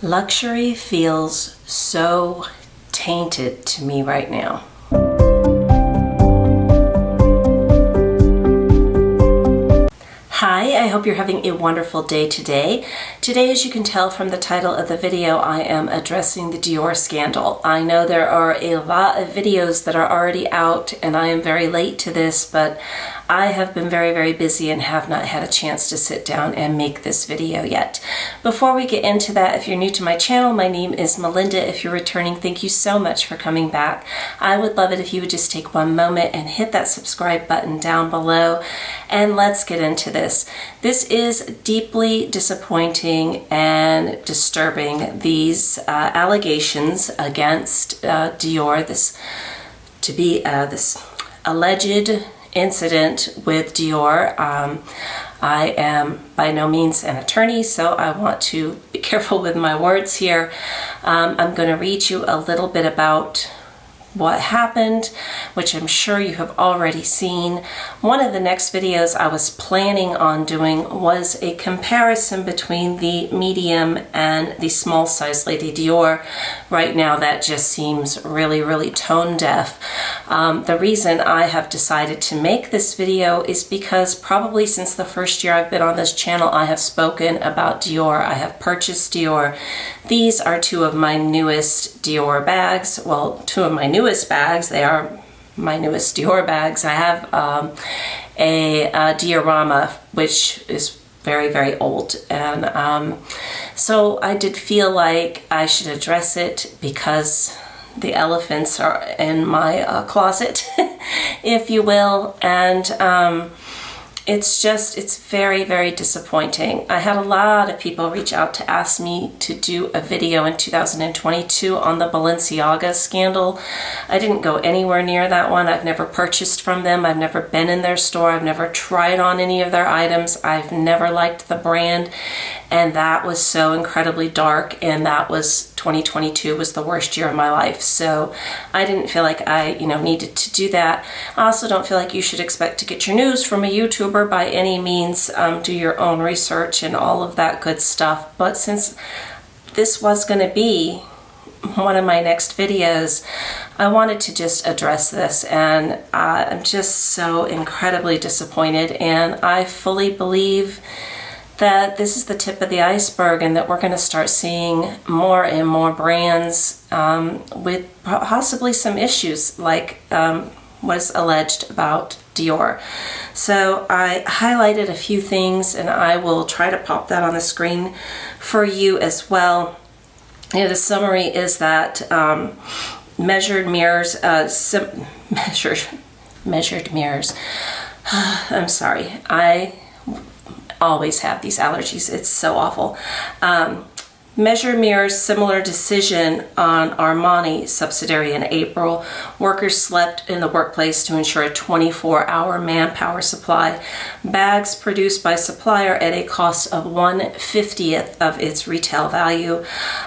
Luxury feels so tainted to me right now. Hi, I hope you're having a wonderful day today. Today, as you can tell from the title of the video, I am addressing the Dior scandal. I know there are a lot of videos that are already out and I am very late to this, but I have been very busy and have not had a chance to sit down and make this video yet. Before we get into that, if you're new to my channel, my name is Melinda. If you're returning, thank you so much for coming back. I would love it if you would just take one moment and hit that subscribe button down below, and let's get into this. This is deeply disappointing and disturbing, these allegations against Dior, this alleged incident with Dior. I am by no means an attorney, so I want to be careful with my words here. I'm going to read you a little bit about what happened, which I'm sure you have already seen. One of the next videos I was planning on doing was a comparison between the medium and the small size Lady Dior. Right now that just seems really tone deaf. The reason I have decided to make this video is because probably since the first year I've been on this channel, I have spoken about Dior. I have purchased Dior. These are two of my newest Dior bags. Well, two of my newest bags. They are my newest Dior bags. I have a diorama, which is very old, and so I did feel like I should address it because the elephants are in my closet, if you will, and it's very disappointing. I had a lot of people reach out to ask me to do a video in 2022 on the Balenciaga scandal. I didn't go anywhere near that one. I've never purchased from them. I've never been in their store. I've never tried on any of their items. I've never liked the brand, and that was so incredibly dark, and that was 2022 was the worst year of my life. So I didn't feel like I needed to do that. I also don't feel like you should expect to get your news from a YouTuber by any means. Do your own research and all of that good stuff. But since this was going to be one of my next videos, I wanted to just address this, and I'm just so incredibly disappointed, and I fully believe that this is the tip of the iceberg and that we're going to start seeing more and more brands with possibly some issues like was alleged about Dior. So I highlighted a few things, and I will try to pop that on the screen for you as well. The summary is that measured mirrors, I'm sorry, I always have these allergies. It's so awful. Measure mirrors similar decision on Armani subsidiary in April. Workers slept in the workplace to ensure a 24-hour manpower supply. Bags produced by supplier at a cost of 1/50th of its retail value.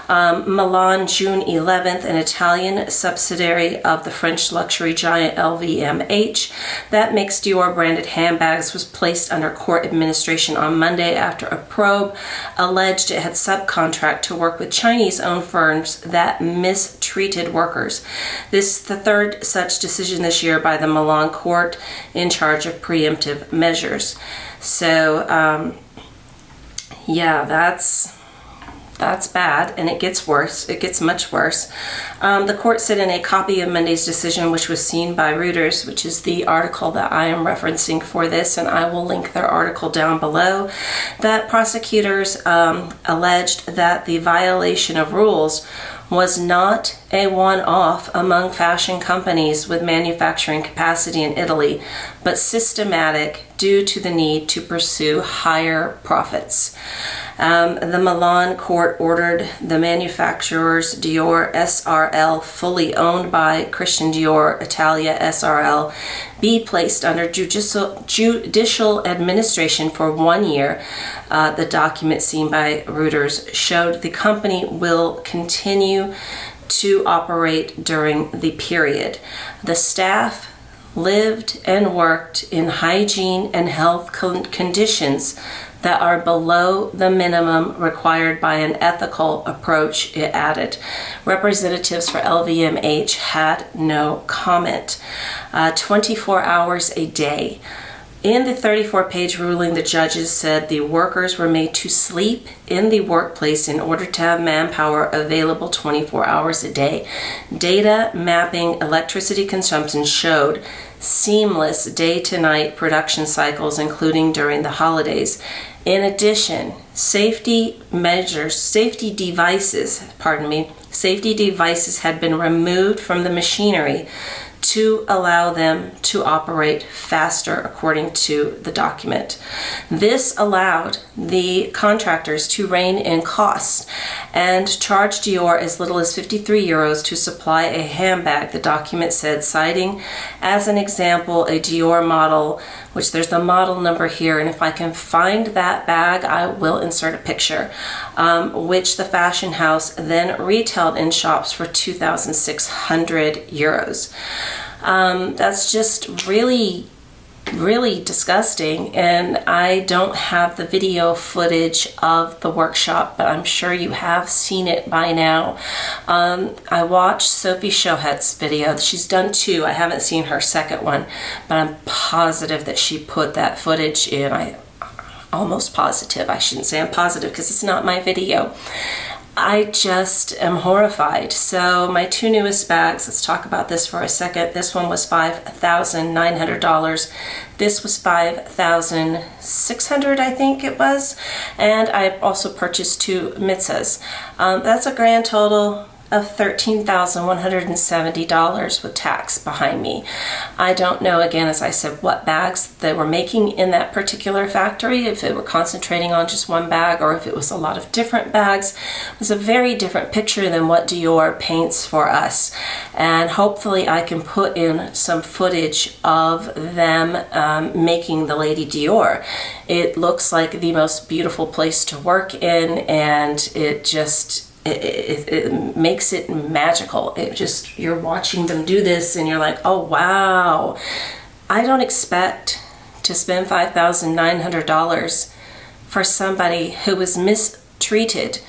Milan, June 11th, an Italian subsidiary of the French luxury giant LVMH that makes Dior branded handbags was placed under court administration on Monday after a probe alleged it had subcontracted to work with Chinese-owned firms that mistreated workers. This is the third such decision this year by the Milan court in charge of preemptive measures. So, yeah, that's bad, and it gets worse. It gets much worse. The court said in a copy of Monday's decision, which was seen by Reuters, which is the article that I am referencing for this, and I will link their article down below, that prosecutors alleged that the violation of rules was not a one-off among fashion companies with manufacturing capacity in Italy, but systematic due to the need to pursue higher profits. The Milan court ordered the manufacturers Dior SRL, fully owned by Christian Dior Italia SRL, be placed under judicial administration for 1 year. The document seen by Reuters showed the company will continue to operate during the period. The staff lived and worked in hygiene and health conditions that are below the minimum required by an ethical approach, it added. Representatives for LVMH had no comment. 24 hours a day. In the 34-page ruling, the judges said the workers were made to sleep in the workplace in order to have manpower available 24 hours a day. Data mapping electricity consumption showed seamless day-to-night production cycles, including during the holidays. In addition, safety devices had been removed from the machinery to allow them to operate faster, according to the document. This allowed the contractors to rein in costs and charge Dior as little as 53 euros to supply a handbag, the document said, citing as an example a Dior model, which there's the model number here, and if I can find that bag, I will insert a picture, which the fashion house then retailed in shops for 2,600 euros. That's just really disgusting, and I don't have the video footage of the workshop, but I'm sure you have seen it by now. I watched Sophie Chohet's video. She's done two. I haven't seen her second one, but I'm positive that she put that footage in. Almost positive. I shouldn't say I'm positive because it's not my video. I just am horrified. So my two newest bags, let's talk about this for a second. This one was $5,900. This was $5,600, I think it was. And I also purchased two mitzvahs. That's a grand total of $13,170 with tax behind me. I don't know, again, as I said, what bags they were making in that particular factory, if they were concentrating on just one bag or if it was a lot of different bags. It was a very different picture than what Dior paints for us. And hopefully I can put in some footage of them making the Lady Dior. It looks like the most beautiful place to work in, and it just it makes it magical. It just, you're watching them do this and you're like, oh wow. I don't expect to spend $5,900 for somebody who was mistreated,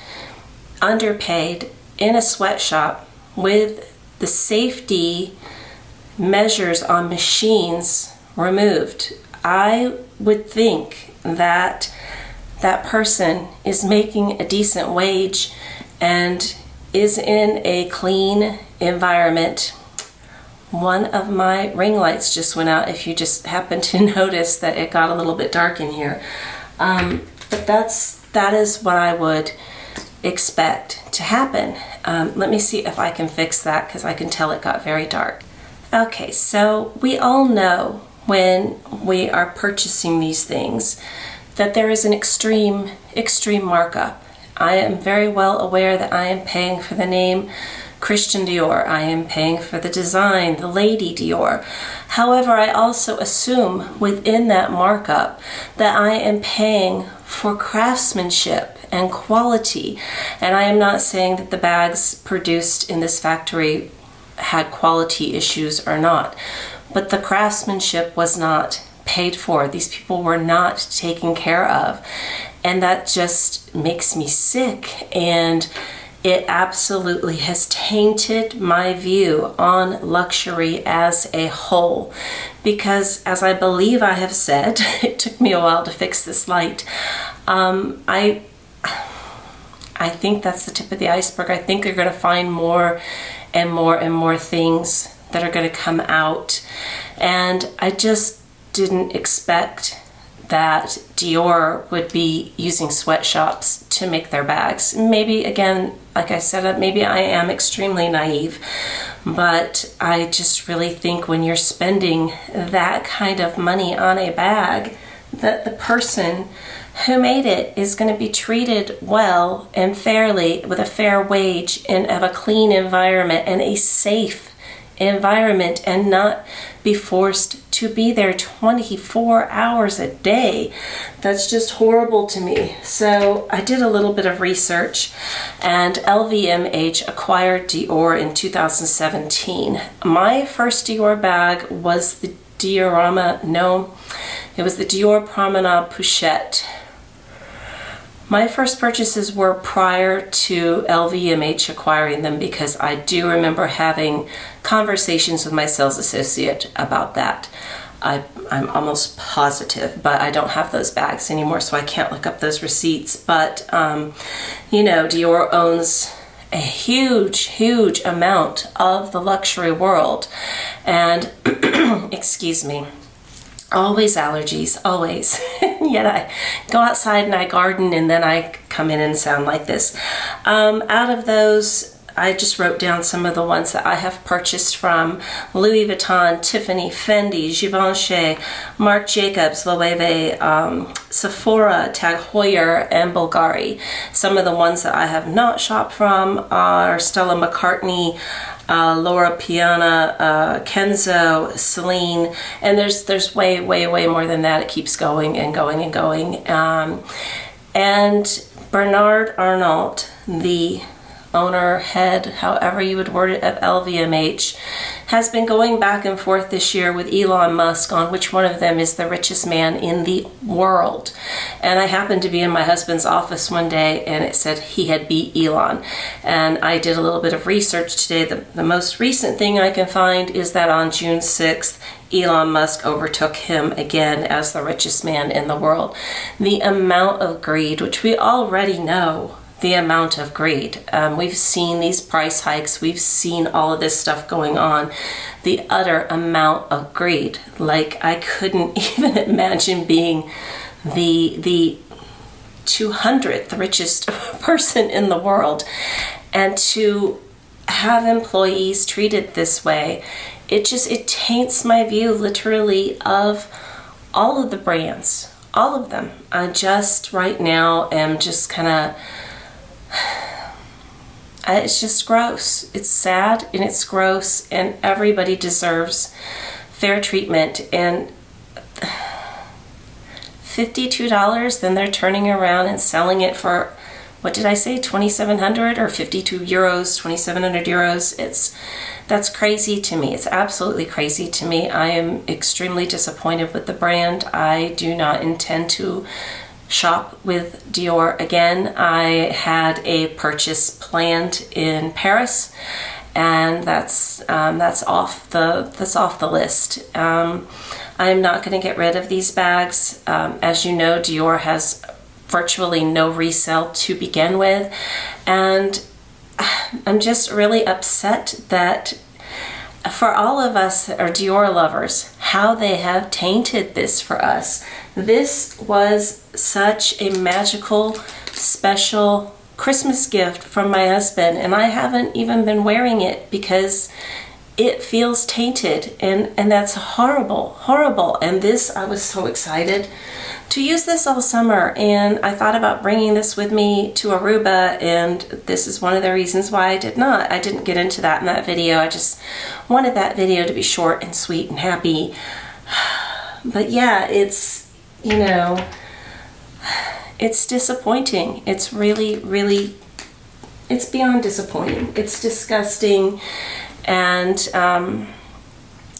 underpaid, in a sweatshop with the safety measures on machines removed. I would think that that person is making a decent wage and is in a clean environment. One of my ring lights just went out, if you just happen to notice that it got a little bit dark in here. But that is what I would expect to happen. Let me see if I can fix that, because I can tell it got very dark. Okay, so we all know when we are purchasing these things that there is an extreme markup. I am very well aware that I am paying for the name Christian Dior. I am paying for the design, the Lady Dior. However, I also assume within that markup that I am paying for craftsmanship and quality. And I am not saying that the bags produced in this factory had quality issues or not, but the craftsmanship was not paid for. These people were not taken care of. And that just makes me sick, and it absolutely has tainted my view on luxury as a whole. Because, as I believe I have said, it took me a while to fix this light. I think that's the tip of the iceberg. I think you're going to find more and more things that are going to come out. And I just didn't expect that Dior would be using sweatshops to make their bags. Maybe, again, like I said, maybe I am extremely naive, but I just really think when you're spending that kind of money on a bag, that the person who made it is going to be treated well and fairly with a fair wage and have a clean environment and a safe environment, and not be forced to be there 24 hours a day. That's just horrible to me. So I did a little bit of research, and LVMH acquired Dior in 2017. My first Dior bag was the Diorama, no, it was the Dior Promenade Pochette. My first purchases were prior to LVMH acquiring them, because I do remember having conversations with my sales associate about that. I'm almost positive, but I don't have those bags anymore, so I can't look up those receipts. But, you know, Dior owns a huge amount of the luxury world. And, excuse me, always allergies, always. Yet I go outside and I garden, and then I come in and sound like this. Out of those, I just wrote down some of the ones that I have purchased from: Louis Vuitton, Tiffany, Fendi, Givenchy, Marc Jacobs, Loewe, Sephora, Tag Heuer, and Bulgari. Some of the ones that I have not shopped from are Stella McCartney, Laura Piana, Kenzo, Celine, and there's way more than that. It keeps going and going and going. And Bernard Arnault, the owner, head, however you would word it, of LVMH, has been going back and forth this year with Elon Musk on which one of them is the richest man in the world. And I happened to be in my husband's office one day, and it said he had beat Elon. And I did a little bit of research today. The most recent thing I can find is that on June 6th, Elon Musk overtook him again as the richest man in the world. The amount of greed, which we already know, the amount of greed. We've seen these price hikes. We've seen all of this stuff going on. The utter amount of greed. Like, I couldn't even imagine being the 200th richest person in the world. And to have employees treated this way, it taints my view, literally, of all of the brands. All of them. I just right now am just kind of, it's just gross. It's sad and it's gross, and everybody deserves fair treatment. And $52, then they're turning around and selling it for, what did I say, 2,700 or 52 euros, 2,700 euros. That's crazy to me. It's absolutely crazy to me. I am extremely disappointed with the brand. I do not intend to shop with Dior again. I had a purchase planned in Paris, and that's off the list. I'm not going to get rid of these bags. As you know, Dior has virtually no resale to begin with, and I'm just really upset that for all of us that are Dior lovers, how they have tainted this for us. This was such a magical, special Christmas gift from my husband, and I haven't even been wearing it because it feels tainted, and that's horrible. And this, I was so excited to use this all summer, and I thought about bringing this with me to Aruba, and this is one of the reasons why I didn't get into that in that video. I just wanted that video to be short and sweet and happy. But yeah, it's, you know, it's disappointing. It's really, it's beyond disappointing. It's disgusting. And,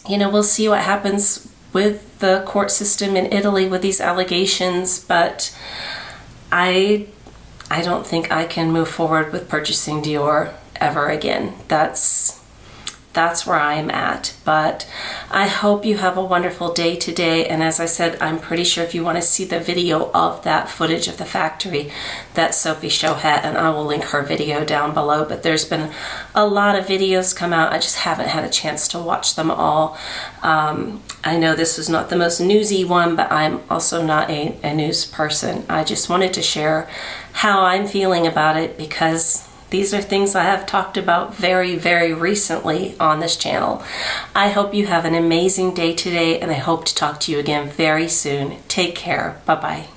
you know, we'll see what happens with the court system in Italy with these allegations, but I don't think I can move forward with purchasing Dior ever again. That's where I'm at. But I hope you have a wonderful day today. And as I said, I'm pretty sure if you want to see the video of that footage of the factory that Sophie Chohet, and I will link her video down below. But there's been a lot of videos come out. I just haven't had a chance to watch them all. I know this was not the most newsy one, but I'm also not a news person. I just wanted to share how I'm feeling about it, because these are things I have talked about very recently on this channel. I hope you have an amazing day today, and I hope to talk to you again very soon. Take care. Bye-bye.